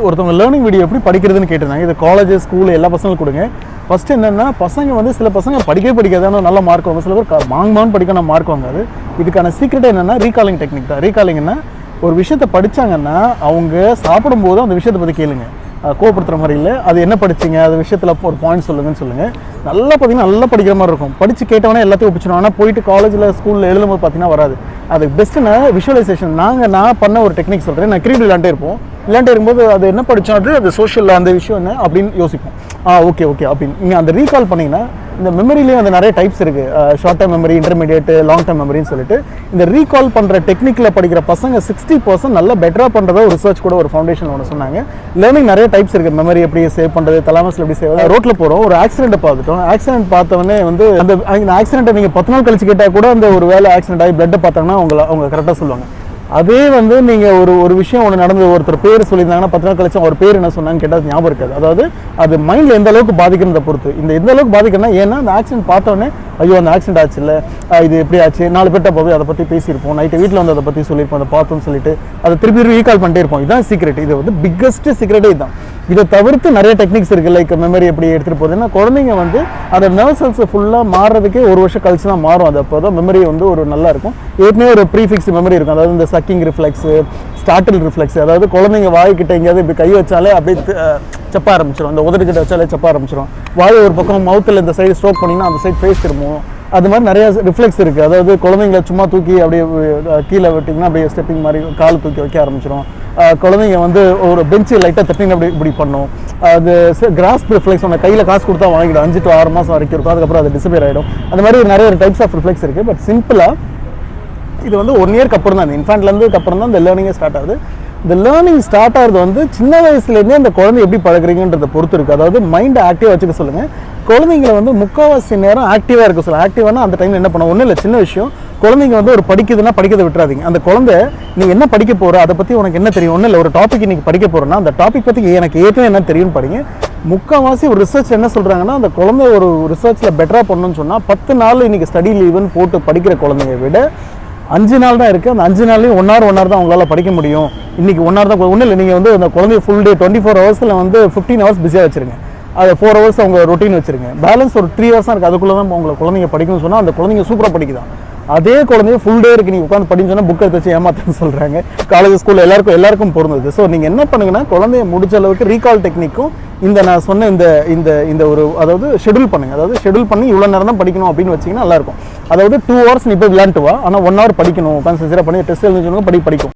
ஒருத்தவங்க learning video எப்படி படிக்கிறதுன்னு கேட்டிருந்தாங்க. இது காலேஜ் ஸ்கூல் எல்லா பசங்களும் கொடுங்க. ஃபஸ்ட்டு என்னென்னா பசங்க வந்து சில பசங்க படிக்காதான நல்ல மார்க் வாங்க, சில பேர் மாங்மான்னு படிக்கணும் மார்க் வாங்காது. இதுக்கான சீக்ரெட் என்னென்னா ரீகாலிங் டெக்னிக் தான். ரீகாலிங்னா ஒரு விஷயத்தை படித்தாங்கன்னா அவங்க சாப்பிடும்போது அந்த விஷயத்தை பற்றி கேளுங்க, கோவப்படுத்துகிற மாதிரி இல்லை. அது என்ன படிச்சிங்க, அது விஷயத்தில் ஒரு பாயிண்ட் சொல்லுங்கன்னு சொல்லுங்கள். நல்லா பார்த்தீங்கன்னா நல்லா படிக்கிற மாதிரி இருக்கும். படித்து கேட்டவொடனே எல்லாத்தையும் ஒப்பிச்சிடும். ஆனால் போயிட்டு காலேஜில் ஸ்கூலில் எழுதும்போது பார்த்தீங்கன்னா வராது. அது பெஸ்ட்டுன்னா விஷுவலைசேஷன். நான் பண்ண ஒரு டெக்னிக் சொல்கிறேன். நான் கிரிக்கெட் விளையாண்டே இருக்கும்போது அது என்ன படித்தோம், அது சோஷியல் அந்த விஷயம் என்ன அப்படின்னு யோசிப்போம். ஓகே அப்படின்னு நீங்கள் அந்த ரீகால் பண்ணிங்கன்னா இந்த மெமரிலேயும் அந்த நிறைய டைப்ஸ் இருக்குது. Short time memory, intermediate, long time மெமரின்னு சொல்லிட்டு இந்த ரீகால் பண்ணுற டெக்னிக்கில் படிக்கிற பசங்க 60% நல்லா பெட்டராக பண்ணுறதா ஒரு ரிசர்ச் கூட ஒரு ஃபவுண்டேஷன் ஒன்று சொன்னாங்க. லேர்னிங் நிறைய டைப்ஸ் இருக்குது. மெமரி எப்படி சேவ் பண்ணுறது, தலாமஸில் எப்படி சேவ். ரோட்டில் போகிறோம், ஒரு ஆக்சிடென்ட்டை பார்த்துட்டோம். ஆக்சிடென்ட் பார்த்தவொடனே வந்து அந்த ஆக்சிடென்ட்டை நீங்கள் 10 நாள் கழிச்சு கேட்டால் கூட அந்த ஒரு வேலை ஆக்சிடென்ட் ஆகி பிளட்டை பார்த்தாங்கன்னா அவங்க கரெக்டாக சொல்லுவாங்க. அதே வந்து நீங்கள் ஒரு விஷயம் ஒன்று நடந்து ஒருத்தர் பேர் சொல்லியிருந்தாங்கன்னா 10 நாள் கழிச்சு அவர் பேர் என்ன சொன்னான்னு கேட்டால் ஞாபகம் இருக்காது. அதாவது அது மைண்டில் எந்த அளவுக்கு பாதிக்கிறத பொறுத்து. எந்த அளவுக்கு பாதிக்கணும்னா, ஏன்னா அந்த ஆக்சிடென்ட் பார்த்தோன்னே ஐயோ அந்த ஆக்சிடென்ட் ஆச்சு இல்லை, இது எப்படி ஆச்சு, 4 பேர்ட்ட போய் அதை பற்றி பேசியிருப்போம், நைட்டு வீட்டில் வந்து அதை பற்றி சொல்லியிருப்போம், அதை பார்த்தோன்னு சொல்லிட்டு அதை திருப்பி ரீகால் பண்ணிட்டே இருப்போம். இதுதான் சீக்ரெட். இது வந்து பிக்கஸ்ட் சீக்ரெட்டே இதுதான். இதை தவிர்த்து நிறைய டெக்னிக்ஸ் இருக்குது. லைக் மெமரி எப்படி எடுத்துகிட்டு போகுதுன்னா, குழந்தைங்க வந்து அந்த நர்வ் செல்ஸ் ஃபுல்லாக மாறுறதுக்கே 1 வருஷம் கழிச்சு தான் மாறும். அது அப்போ தான் மெமரி வந்து ஒரு நல்லா இருக்கும். ஏற்கனவே ஒரு ப்ரீஃபிக்ஸ் மெமரி இருக்கும். அதாவது இந்த சக்கிங் ரிஃப்ளெக்ஸு, ஸ்டார்டில் ரிஃப்ளெக்ஸ், அதாவது குழந்தைங்க வாய்க்கிட்ட எங்கேயாவது இப்படி கை வச்சாலே அப்படியே செப்ப ஆரம்பிச்சிடும். அந்த உதடுக்கிட்ட வச்சாலே செப்ப ஆரம்பிச்சிடும். வாய் ஒரு பக்கம் மவுத்தில் இந்த சைடு ஸ்ட்ரோக் பண்ணிங்கன்னா அந்த சைடு ஃபேஸ் திரும்பும். அது மாதிரி நிறைய ரிஃப்ளெக்ஸ் இருக்குது. அதாவது குழந்தைங்களை சும்மா தூக்கி அப்படியே கீழே விட்டிங்கன்னா அப்படியே ஸ்டெப்பிங் மாதிரி கால் தூக்கி வைக்க ஆரம்பிச்சிடும். குழந்தைங்க வந்து ஒரு பெஞ்சு லைட்டாக தட்டிங்க இப்படி பண்ணும். அது கிராஸ்ப் ரிஃப்ளெக்ஸ் ஒன்று கையில் காசு கொடுத்தா வாங்கிடும். 5 to 6 மாதம் வரைக்கும் இருக்கும். அதுக்கப்புறம் அது டிசப்பியர் ஆகிடும். அந்த மாதிரி நிறைய டைப்ஸ் ஆஃப் ரிஃப்ளெக்ஸ் இருக்குது. பட் சிம்பிளாக இது வந்து 1 இயர்க்கு அப்புறம் தான், இந்த இன்ஃபேண்ட்லேருந்து அப்புறம் தான் இந்த லேர்னிங்கே ஸ்டார்ட் ஆகுது. இந்த லேர்னிங் ஸ்டார்ட் ஆகிறது வந்து சின்ன வயசுலேருந்தே அந்த குழந்தை எப்படி பழகுறீங்கன்றதை பொறுத்து இருக்குது. அதாவது மைண்டை ஆக்டிவாக வச்சுக்க சொல்லுங்கள். குழந்தைங்களை வந்து 3/4 நேரம் ஆக்டிவாக இருக்க சொல்லுங்கள். ஆக்டிவானா அந்த டைமில் என்ன பண்ணணும், ஒன்றும் இல்லை, சின்ன விஷயம். குழந்தைங்க வந்து ஒரு படிக்குதுன்னா படிக்கிறத விட்டுறாதீங்க. அந்த குழந்தை நீ என்ன படிக்க போகிற, அதை பற்றி உனக்கு என்ன தெரியும், ஒன்றும் இல்லை, ஒரு டாபிக் இன்றைக்கி படிக்க போகிறேன்னா அந்த டாபிக் பற்றி எனக்கு ஏற்கனவே என்ன தெரியும்னு படிங்க. 3/4 ஒரு ரிசர்ச் என்ன சொல்கிறாங்கன்னா, அந்த குழந்தை ஒரு ரிசர்ச்சில் பெட்டராக பண்ணணும்னு சொன்னால் 10 நாள் இன்றைக்கி ஸ்டடி லீவுன்னு போட்டு படிக்கிற குழந்தைங்க விட 5 நாள் தான் இருக்குது. அந்த 5 நாள்லையும் 1 hour தான் அவங்களால படிக்க முடியும். இன்றைக்கி 1 hour தான். ஒன்றும் இல்லை, நீங்கள் வந்து அந்த குழந்தைய ஃபுல் டே 24 ஹவர்ஸில் வந்து 15 hours பிஸியாக வச்சுருங்க. அது 4 hours அவங்க ரொட்டீன் வச்சுருங்க. பேலன்ஸ் ஒரு 3 hours தான் இருக்குது. அதுக்குள்ளே தான் உங்களை குழந்தைங்க படிக்கணும்னு சொன்னால் அந்த குழந்தைங்க சூப்பராக படிக்குதான். அதே குழந்தைய ஃபுல் டே இருக்குது, நீங்கள் உட்காந்து படின்னு சொன்னால் புக்கை வச்சு ஏமாத்துன்னு சொல்கிறாங்க. காலேஜ் ஸ்கூலில் எல்லாருக்கும் பொருந்தது. ஸோ நீங்கள் என்ன பண்ணுங்கன்னா, குழந்தைய முடிஞ்ச அளவுக்கு ரீகால் டெக்னிக்கும் நான் சொன்ன இந்த ஒரு அதாவது ஷெடியூல் பண்ணுங்கள். அதாவது ஷெடியூல் பண்ணி இவ்வளோ நேரம் தான் படிக்கணும் அப்படின்னு வச்சிங்கன்னா நல்லாயிருக்கும். அதாவது 2 hours நீ போய் விளையாண்டு வா, ஆனால் 1 hour படிக்கணும், உட்காந்து சின்சியராக பண்ணி டெஸ்ட் எழுதுன்னு படிக்கும்.